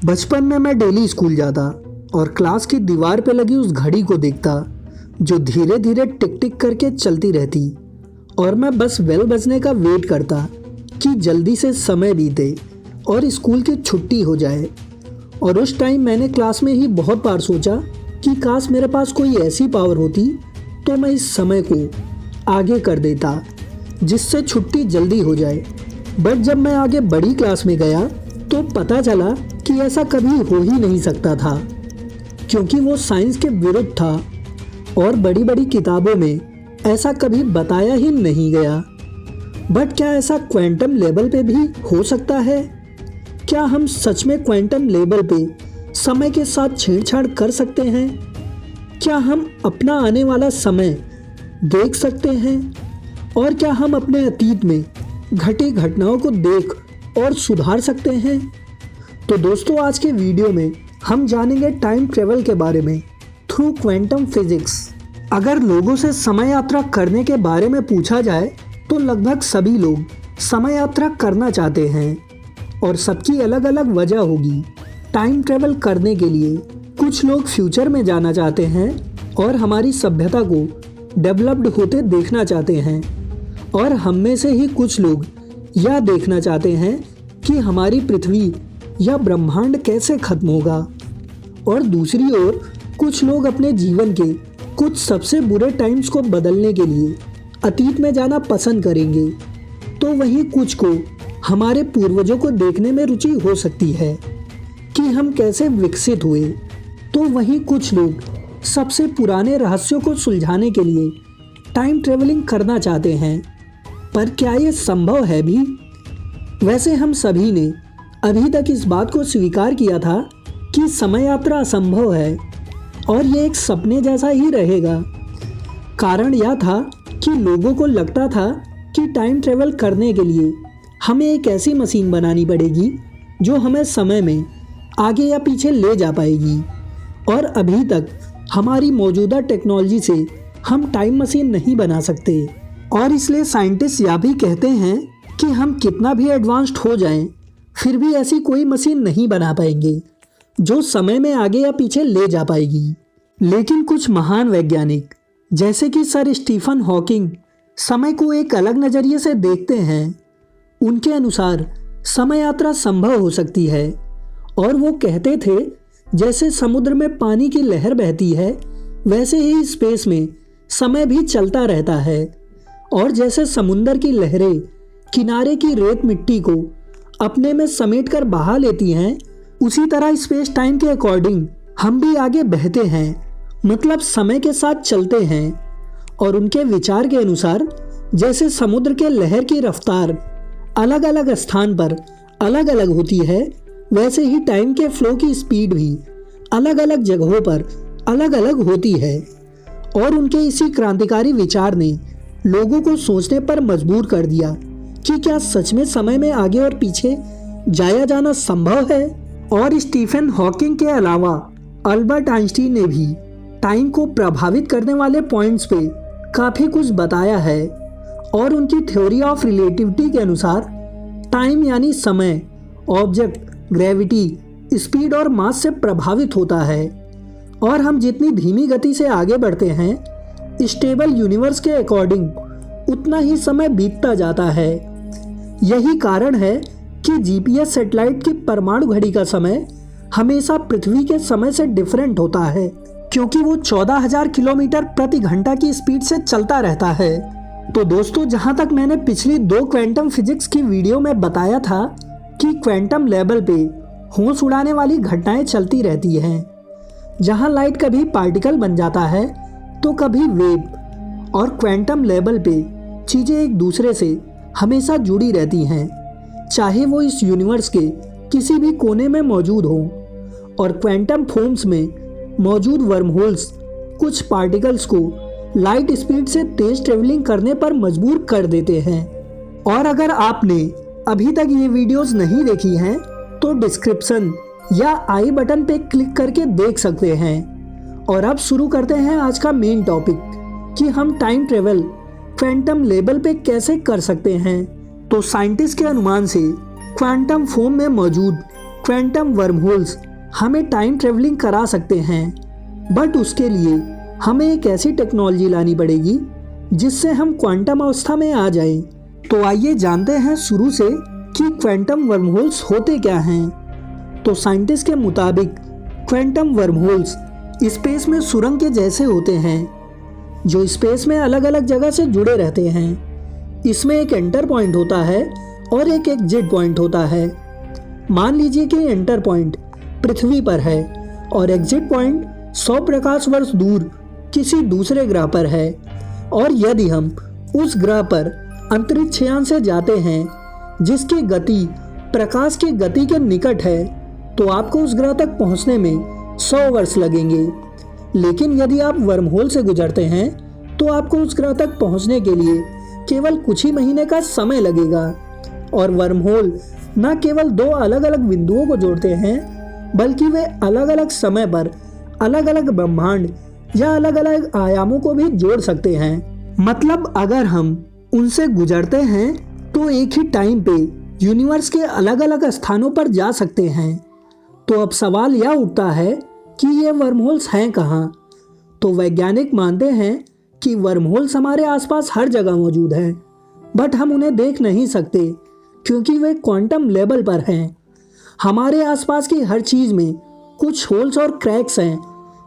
बचपन में मैं डेली स्कूल जाता और क्लास की दीवार पे लगी उस घड़ी को देखता जो धीरे धीरे टिक टिक करके चलती रहती और मैं बस बेल बजने का वेट करता कि जल्दी से समय बीते और स्कूल की छुट्टी हो जाए। और उस टाइम मैंने क्लास में ही बहुत बार सोचा कि काश मेरे पास कोई ऐसी पावर होती तो मैं इस समय को आगे कर देता जिससे छुट्टी जल्दी हो जाए। बट जब मैं आगे बड़ी क्लास में गया तो पता चला कि ऐसा कभी हो ही नहीं सकता था, क्योंकि वो साइंस के विरुद्ध था और बड़ी बड़ी किताबों में ऐसा कभी बताया ही नहीं गया। बट क्या ऐसा क्वांटम लेवल पे भी हो सकता है? क्या हम सच में क्वांटम लेवल पे समय के साथ छेड़छाड़ कर सकते हैं? क्या हम अपना आने वाला समय देख सकते हैं? और क्या हम अपने अतीत में घटी घटनाओं को देख और सुधार सकते हैं? तो दोस्तों, आज के वीडियो में हम जानेंगे टाइम ट्रेवल के बारे में थ्रू क्वांटम फिजिक्स। अगर लोगों से समय यात्रा करने के बारे में पूछा जाए तो लगभग सभी लोग समय यात्रा करना चाहते हैं और सबकी अलग अलग वजह होगी टाइम ट्रेवल करने के लिए। कुछ लोग फ्यूचर में जाना चाहते हैं और हमारी सभ्यता को डेवलप्ड होते देखना चाहते हैं, और हम में से ही कुछ लोग यह देखना चाहते हैं कि हमारी पृथ्वी या ब्रह्मांड कैसे खत्म होगा। और दूसरी ओर कुछ लोग अपने जीवन के कुछ सबसे बुरे टाइम्स को बदलने के लिए अतीत में जाना पसंद करेंगे। तो वहीं कुछ को हमारे पूर्वजों को देखने में रुचि हो सकती है कि हम कैसे विकसित हुए। तो वहीं कुछ लोग सबसे पुराने रहस्यों को सुलझाने के लिए टाइम ट्रेवलिंग करना चाहते हैं। पर क्या ये संभव है भी? वैसे हम सभी ने अभी तक इस बात को स्वीकार किया था कि समय यात्रा असंभव है और ये एक सपने जैसा ही रहेगा। कारण यह था कि लोगों को लगता था कि टाइम ट्रेवल करने के लिए हमें एक ऐसी मशीन बनानी पड़ेगी जो हमें समय में आगे या पीछे ले जा पाएगी। और अभी तक हमारी मौजूदा टेक्नोलॉजी से हम टाइम मशीन नहीं बना सकते। और इसलिए साइंटिस्ट यह भी कहते हैं कि हम कितना भी एडवांस्ड हो जाएं, फिर भी ऐसी कोई मशीन नहीं बना पाएंगे जो समय में आगे या पीछे ले जा पाएगी। लेकिन कुछ महान वैज्ञानिक जैसे कि सर स्टीफन हॉकिंग समय को एक अलग नज़रिए से देखते हैं। उनके अनुसार समय यात्रा संभव हो सकती है और वो कहते थे जैसे समुद्र में पानी की लहर बहती है वैसे ही स्पेस में समय भी चलता रहता है। और जैसे समुद्र की लहरें किनारे की रेत मिट्टी को अपने में समेटकर बहा लेती हैं, उसी तरह स्पेस टाइम के अकॉर्डिंग हम भी आगे बहते हैं, मतलब समय के साथ चलते हैं। और उनके विचार के अनुसार जैसे समुद्र के लहर की रफ्तार अलग अलग स्थान पर अलग अलग होती है, वैसे ही टाइम के फ्लो की स्पीड भी अलग अलग जगहों पर अलग अलग होती है। और उनके इसी क्रांतिकारी विचार ने लोगों को सोचने पर मजबूर कर दिया कि क्या सच में समय में आगे और पीछे जाया जाना संभव है। और स्टीफन हॉकिंग के अलावा अल्बर्ट आइंस्टीन ने भी टाइम को प्रभावित करने वाले पॉइंट्स पे काफ़ी कुछ बताया है। और उनकी थ्योरी ऑफ रिलेटिविटी के अनुसार टाइम यानी समय ऑब्जेक्ट, ग्रेविटी, स्पीड और मास से प्रभावित होता है। और हम जितनी धीमी गति से आगे बढ़ते हैं स्टेबल यूनिवर्स के अकॉर्डिंग उतना ही समय बीतता जाता है। यही कारण है कि जीपीएस सैटेलाइट की परमाणु घड़ी का समय हमेशा पृथ्वी के समय से डिफरेंट होता है, क्योंकि वो 14,000 किलोमीटर प्रति घंटा की स्पीड से चलता रहता है। तो दोस्तों, जहाँ तक मैंने पिछली 2 क्वांटम फिजिक्स की वीडियो में बताया था कि क्वांटम लेवल पे होश उड़ाने वाली घटनाएं चलती रहती हैं, जहाँ लाइट कभी पार्टिकल बन जाता है तो कभी वेव। और क्वांटम लेवल पे चीज़ें एक दूसरे से हमेशा जुड़ी रहती हैं, चाहे वो इस यूनिवर्स के किसी भी कोने में मौजूद हो। और क्वांटम फॉर्म्स में मौजूद वर्महोल्स कुछ पार्टिकल्स को लाइट स्पीड से तेज ट्रेवलिंग करने पर मजबूर कर देते हैं। और अगर आपने अभी तक ये वीडियोस नहीं देखी हैं तो डिस्क्रिप्शन या आई बटन पे क्लिक करके देख सकते हैं। और अब शुरू करते हैं आज का मेन टॉपिक कि हम टाइम ट्रेवल क्वांटम लेवल पे कैसे कर सकते हैं। तो साइंटिस्ट के अनुमान से क्वांटम फॉर्म में मौजूद क्वांटम वर्महोल्स हमें टाइम ट्रेवलिंग करा सकते हैं, बट उसके लिए हमें एक ऐसी टेक्नोलॉजी लानी पड़ेगी जिससे हम क्वांटम अवस्था में आ जाएं। तो आइए जानते हैं शुरू से कि क्वांटम वर्महोल्स होते क्या हैं। तो साइंटिस्ट के मुताबिक क्वांटम वर्महोल्स स्पेस में सुरंग के जैसे होते हैं जो स्पेस में अलग अलग जगह से जुड़े रहते हैं। इसमें एक एंटर पॉइंट होता है और एक एग्जिट पॉइंट होता है। मान लीजिए कि एंटर पॉइंट पृथ्वी पर है और एग्जिट पॉइंट 100 प्रकाश वर्ष दूर किसी दूसरे ग्रह पर है। और यदि हम उस ग्रह पर अंतरिक्ष यान से जाते हैं जिसकी गति प्रकाश की गति के निकट है, तो आपको उस ग्रह तक पहुंचने में 100 वर्ष लगेंगे। लेकिन यदि आप वर्महोल से गुजरते हैं तो आपको उस ग्रह तक पहुंचने के लिए केवल कुछ ही महीने का समय लगेगा। और वर्महोल न केवल दो अलग अलग बिंदुओं को जोड़ते हैं, बल्कि वे अलग अलग समय पर अलग अलग ब्रह्मांड या अलग अलग आयामों को भी जोड़ सकते हैं। मतलब अगर हम उनसे गुजरते हैं तो एक ही टाइम पे यूनिवर्स के अलग अलग स्थानों पर जा सकते हैं। तो अब सवाल यह उठता है कि ये वर्महोल्स हैं कहाँ? तो वैज्ञानिक मानते हैं कि वर्महोल्स हमारे आसपास हर जगह मौजूद हैं, बट हम उन्हें देख नहीं सकते क्योंकि वे क्वांटम लेवल पर हैं। हमारे आसपास की हर चीज़ में कुछ होल्स और क्रैक्स हैं,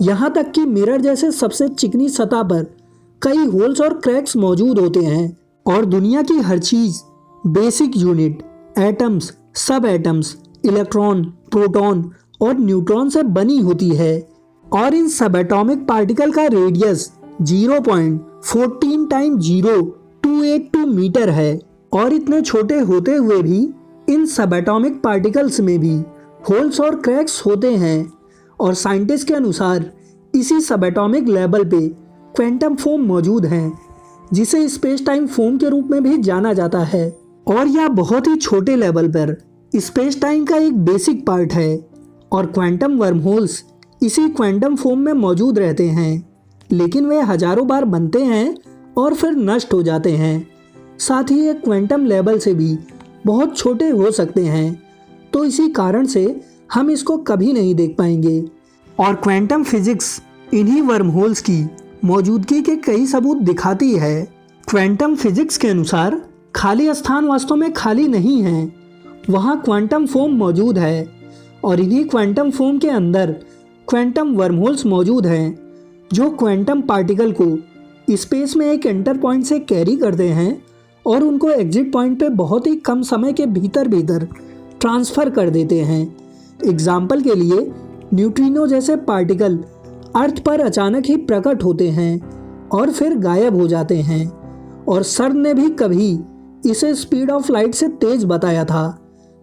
यहाँ तक कि मिरर जैसे सबसे चिकनी सतह पर कई होल्स और क्रैक्स मौजूद होते हैं। और दुनिया की हर चीज़ बेसिक यूनिट, एटम्स, सब एटम्स, इलेक्ट्रॉन, प्रोटॉन और न्यूट्रॉन से बनी होती है। और इन सब एटॉमिक पार्टिकल का रेडियस 0.14 × 0.282 मीटर है। और इतने छोटे होते हुए भी इन सब एटॉमिक पार्टिकल्स में भी होल्स और क्रैक्स होते हैं। और साइंटिस्ट के अनुसार इसी सब एटॉमिक लेवल पे क्वांटम फोम मौजूद हैं, जिसे स्पेस टाइम फोम के रूप में भी जाना जाता है। और यह बहुत ही छोटे लेवल पर स्पेस टाइम का एक बेसिक पार्ट है। और क्वांटम वर्महोल्स इसी क्वांटम फोम में मौजूद रहते हैं, लेकिन वे हजारों बार बनते हैं और फिर नष्ट हो जाते हैं। साथ ही ये क्वांटम लेवल से भी बहुत छोटे हो सकते हैं, तो इसी कारण से हम इसको कभी नहीं देख पाएंगे। और क्वांटम फिजिक्स इन्हीं वर्महोल्स की मौजूदगी के कई सबूत दिखाती है। क्वांटम फिजिक्स के अनुसार खाली स्थान वास्तव में खाली नहीं है, वहाँ क्वांटम फोम मौजूद है। और इन्हीं क्वांटम फोम के अंदर क्वांटम वर्महोल्स मौजूद हैं, जो क्वांटम पार्टिकल को स्पेस में एक एंटर पॉइंट से कैरी करते हैं और उनको एग्जिट पॉइंट पे बहुत ही कम समय के भीतर ट्रांसफ़र कर देते हैं। एग्जाम्पल के लिए न्यूट्रिनो जैसे पार्टिकल अर्थ पर अचानक ही प्रकट होते हैं और फिर गायब हो जाते हैं। और सर ने भी कभी इसे स्पीड ऑफ लाइट से तेज़ बताया था।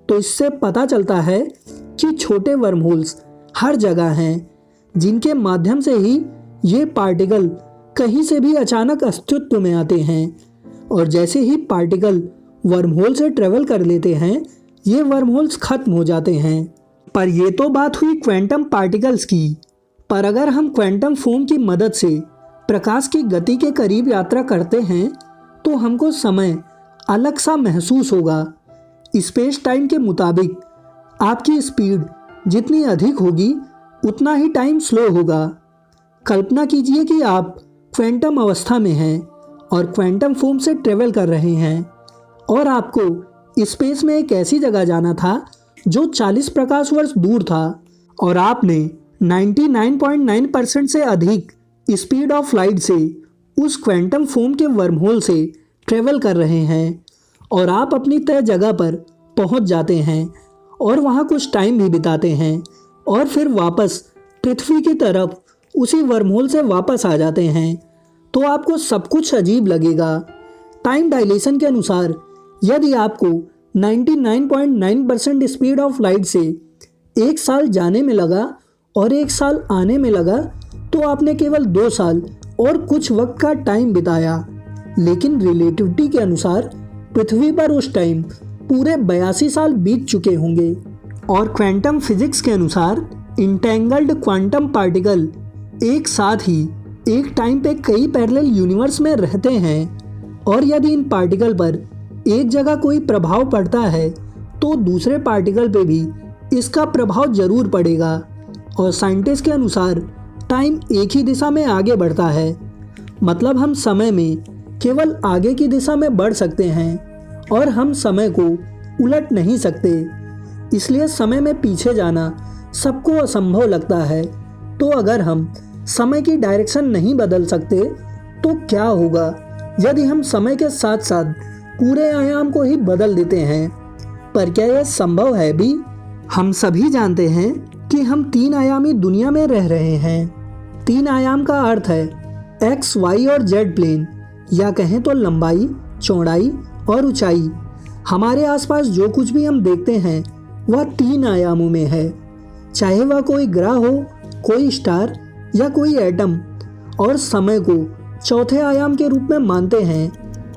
तो इससे पता चलता है कि छोटे वर्महोल्स हर जगह हैं, जिनके माध्यम से ही ये पार्टिकल कहीं से भी अचानक अस्तित्व में आते हैं। और जैसे ही पार्टिकल वर्महोल से ट्रेवल कर लेते हैं, ये वर्महोल्स खत्म हो जाते हैं। पर ये तो बात हुई क्वांटम पार्टिकल्स की। पर अगर हम क्वांटम फोम की मदद से प्रकाश की गति के करीब यात्रा करते हैं, तो हमको समय अलग सा महसूस होगा। स्पेस टाइम के मुताबिक आपकी स्पीड जितनी अधिक होगी, उतना ही टाइम स्लो होगा। कल्पना कीजिए कि आप क्वांटम अवस्था में हैं और क्वांटम फोम से ट्रेवल कर रहे हैं, और आपको स्पेस में एक ऐसी जगह जाना था जो 40 प्रकाश वर्ष दूर था, और आपने 99.9% से अधिक स्पीड ऑफ लाइट से उस क्वांटम फोम के वर्महोल से ट्रेवल कर रहे हैं। और आप अपनी तय जगह पर पहुंच जाते हैं और वहां कुछ टाइम भी बिताते हैं, और फिर वापस पृथ्वी की तरफ उसी वर्महोल से वापस आ जाते हैं। तो आपको सब कुछ अजीब लगेगा। टाइम डायलेशन के अनुसार यदि आपको 99.9% स्पीड ऑफ लाइट से 1 साल जाने में लगा और 1 साल आने में लगा, तो आपने केवल 2 साल और कुछ वक्त का टाइम बिताया। लेकिन रिलेटिविटी के अनुसार पृथ्वी पर उस टाइम पूरे 82 साल बीत चुके होंगे। और क्वांटम फिजिक्स के अनुसार इंटेंगल्ड क्वांटम पार्टिकल एक साथ ही एक टाइम पे कई पैरेलल यूनिवर्स में रहते हैं, और यदि इन पार्टिकल पर एक जगह कोई प्रभाव पड़ता है तो दूसरे पार्टिकल पे भी इसका प्रभाव जरूर पड़ेगा। और साइंटिस्ट के अनुसार टाइम एक ही दिशा में आगे बढ़ता है, मतलब हम समय में केवल आगे की दिशा में बढ़ सकते हैं और हम समय को उलट नहीं सकते। इसलिए समय में पीछे जाना सबको असंभव लगता है। तो अगर हम समय की डायरेक्शन नहीं बदल सकते तो क्या होगा यदि हम समय के साथ साथ पूरे आयाम को ही बदल देते हैं? पर क्या यह संभव है भी? हम सभी जानते हैं कि हम 3 आयामी दुनिया में रह रहे हैं। 3 आयाम का अर्थ है एक्स, वाई और जेड प्लेन, या कहें तो लंबाई, चौड़ाई और ऊंचाई। हमारे आसपास जो कुछ भी हम देखते हैं वह 3 आयामों में है, चाहे वह कोई ग्रह हो, कोई स्टार या कोई एटम। और समय को चौथे आयाम के रूप में मानते हैं,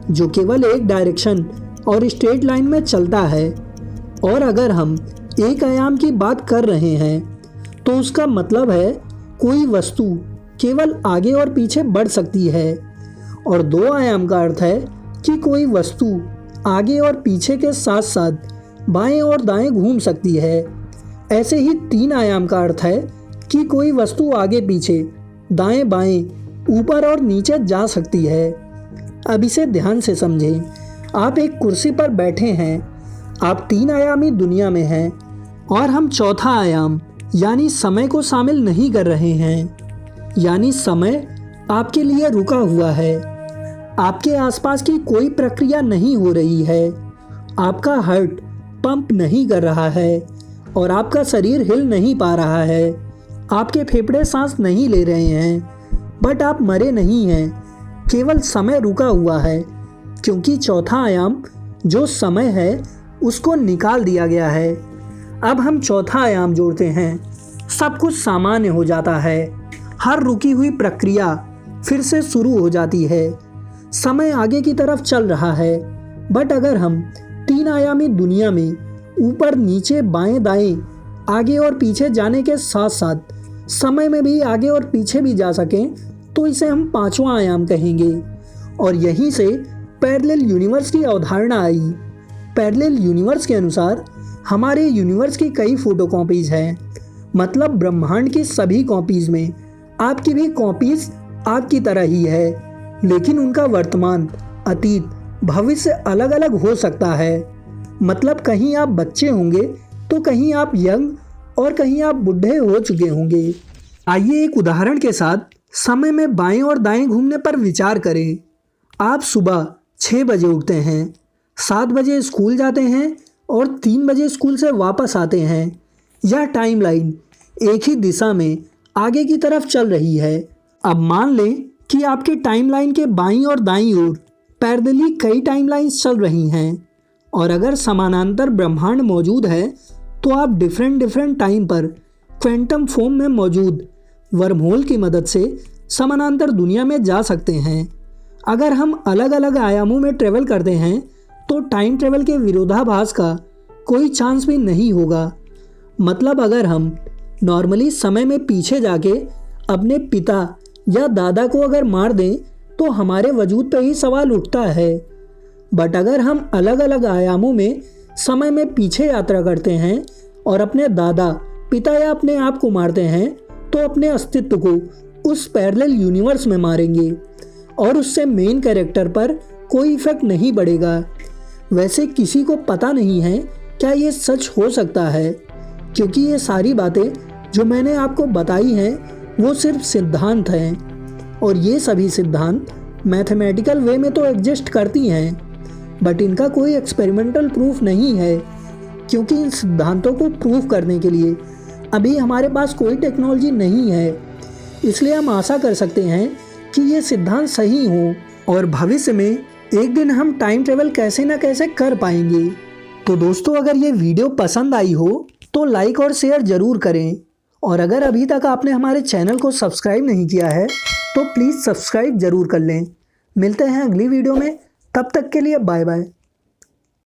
जो केवल एक डायरेक्शन और स्ट्रेट लाइन में चलता है। और अगर हम एक आयाम की बात कर रहे हैं तो उसका मतलब है कोई वस्तु केवल आगे और पीछे बढ़ सकती है। और 2 आयाम का अर्थ है कि कोई वस्तु आगे और पीछे के साथ साथ बाएं और दाएं घूम सकती है। ऐसे ही 3 आयाम का अर्थ है कि कोई वस्तु आगे पीछे, दाएं बाएं, ऊपर और नीचे जा सकती है। अब इसे ध्यान से समझें। आप एक कुर्सी पर बैठे हैं, आप 3 आयामी दुनिया में हैं और हम चौथा आयाम यानी समय को शामिल नहीं कर रहे हैं। यानी समय आपके लिए रुका हुआ है। आपके आसपास की कोई प्रक्रिया नहीं हो रही है। आपका हार्ट पंप नहीं कर रहा है और आपका शरीर हिल नहीं पा रहा है। आपके फेफड़े सांस नहीं ले रहे हैं, बट आप मरे नहीं हैं, केवल समय रुका हुआ है, क्योंकि चौथा आयाम जो समय है उसको निकाल दिया गया है। अब हम चौथा आयाम जोड़ते हैं, सब कुछ सामान्य हो जाता है। हर रुकी हुई प्रक्रिया फिर से शुरू हो जाती है। समय आगे की तरफ चल रहा है। बट अगर हम 3 आयामी दुनिया में ऊपर नीचे बाएं दाएं आगे और पीछे जाने के साथ साथ समय में भी आगे और पीछे भी जा सकें तो इसे हम 5वां आयाम कहेंगे। और यहीं से पैरेलल यूनिवर्स की अवधारणा आई। पैरेलल यूनिवर्स के अनुसार हमारे यूनिवर्स की कई फोटोकॉपीज हैं, मतलब ब्रह्मांड की सभी कॉपीज में आपकी भी कॉपीज आपकी तरह ही है, लेकिन उनका वर्तमान, अतीत, भविष्य अलग अलग हो सकता है। मतलब कहीं आप बच्चे होंगे तो कहीं आप यंग और कहीं आप बूढ़े हो चुके होंगे। आइए एक उदाहरण के साथ समय में बाएं और दाएं घूमने पर विचार करें। आप सुबह 6 बजे उठते हैं, 7 बजे स्कूल जाते हैं और 3 बजे स्कूल से वापस आते हैं। यह टाइमलाइन एक ही दिशा में आगे की तरफ चल रही है। अब मान लें कि आपके टाइमलाइन के बाईं और दाईं ओर पैरेलली कई टाइमलाइंस चल रही हैं, और अगर समानांतर ब्रह्मांड मौजूद है तो आप डिफरेंट टाइम पर क्वांटम फोम में मौजूद वर्महोल की मदद से समानांतर दुनिया में जा सकते हैं। अगर हम अलग अलग आयामों में ट्रेवल करते हैं तो टाइम ट्रेवल के विरोधाभास का कोई चांस भी नहीं होगा। मतलब अगर हम नॉर्मली समय में पीछे जाके अपने पिता या दादा को अगर मार दें तो हमारे वजूद पे ही सवाल उठता है। बट अगर हम अलग अलग आयामों में समय में पीछे यात्रा करते हैं और अपने दादा, पिता या अपने आप को मारते हैं तो अपने अस्तित्व को उस पैरेलल यूनिवर्स में मारेंगे और उससे मेन कैरेक्टर पर कोई इफेक्ट नहीं पड़ेगा। वैसे किसी को पता नहीं है क्या ये सच हो सकता है, क्योंकि ये सारी बातें जो मैंने आपको बताई हैं वो सिर्फ सिद्धांत हैं, और ये सभी सिद्धांत मैथमेटिकल वे में तो एग्जिस्ट करती हैं, बट इनका कोई एक्सपेरिमेंटल प्रूफ नहीं है, क्योंकि इन सिद्धांतों को प्रूफ करने के लिए अभी हमारे पास कोई टेक्नोलॉजी नहीं है। इसलिए हम आशा कर सकते हैं कि ये सिद्धांत सही हों और भविष्य में एक दिन हम टाइम ट्रेवल कैसे ना कैसे कर पाएंगे। तो दोस्तों, अगर ये वीडियो पसंद आई हो तो लाइक और शेयर ज़रूर करें, और अगर अभी तक आपने हमारे चैनल को सब्सक्राइब नहीं किया है तो प्लीज़ सब्सक्राइब ज़रूर कर लें। मिलते हैं अगली वीडियो में, तब तक के लिए बाय बाय।